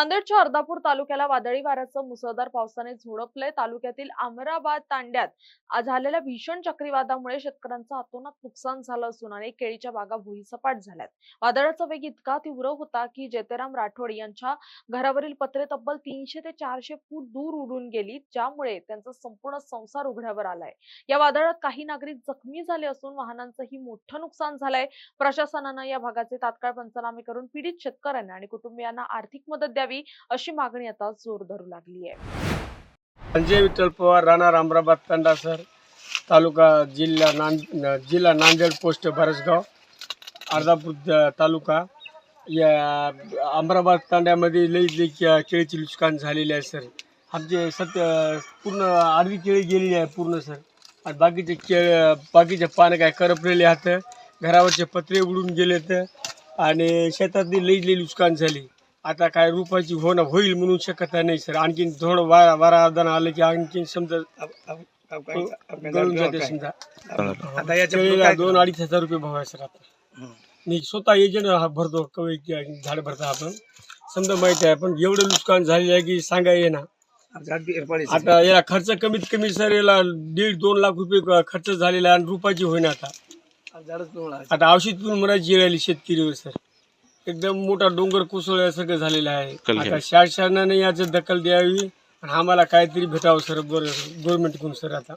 नांदेडच्या अर्धापूर तालुक्याला वादळी वाऱ्यासह मुसळधार पावसाने झोडपले। तालुक्यातील अमराबाद तांड्यात झालेल्या भीषण चक्रीवादळामुळे शेतकऱ्यांचं अतोनात नुकसान झालं असून अनेक केळीच्या बागा भुईसपाट झाल्यात। वादळाचा वेग इतका तीव्र होता की जेतेराम राठोड यांच्या घरावरील पत्रे तब्बल 300 ते 400 फूट दूर उडून गेली, ज्यामुळे त्यांचा संपूर्ण संसार उघड्यावर आलाय। या वादळात काही नागरिक जखमी झाले असून वाहनांचंही मोठं नुकसान झालंय। प्रशासनानं या भागाचे तात्काळ पंचनामे करून पीडित शेतकऱ्यांना आणि कुटुंबियांना आर्थिक मदत द्यावी अशी मागणी आता जोर धरू लागली आहे। संजय विठ्ठल पवार, राहणार अमराबाद तांडा सर, तालुका जिल्हा नांदेड, पोस्ट बरसगाव, अर्धापूर तालुका। या अमराबाद तांड्यामध्ये लई केळीची नुकसान झालेली आहे सर। आमचे पूर्ण अर्धी केळी गेलेली आहे पूर्ण सर। आणि बाकीचे पानं काय करपलेले आहेत, घरावरचे पत्रे उडून गेलेत आणि शेतातली लई नुकसान झाली। आता काय रुपाची होईल म्हणून शकत नाही सर। आणखीन थोडं वारा आलं की आणखीन समजा गळून जाते समजा। आता याच्या 2-2.5 हजार रुपये भाव आहे सर। आता मी स्वतः एजंट भरतो, कवी झाड भरता आपण, समजा माहिती आहे। पण एवढं नुकसान झालेलं आहे की सांगा ये ना। आता याला खर्च कमीत कमी सर, याला 1.5-2 लाख रुपये खर्च झालेला आहे आणि रुपाची होईना। आता औषध मराठी राहिली शेतकरीवर सर। एकदम मोठा डोंगर कोसळल्यासारखं झालेलं आहे। आता शासनाने याची दखल द्यावी आणि आम्हाला काहीतरी भेटावं सर गव्हर्नमेंटकडून सर। आता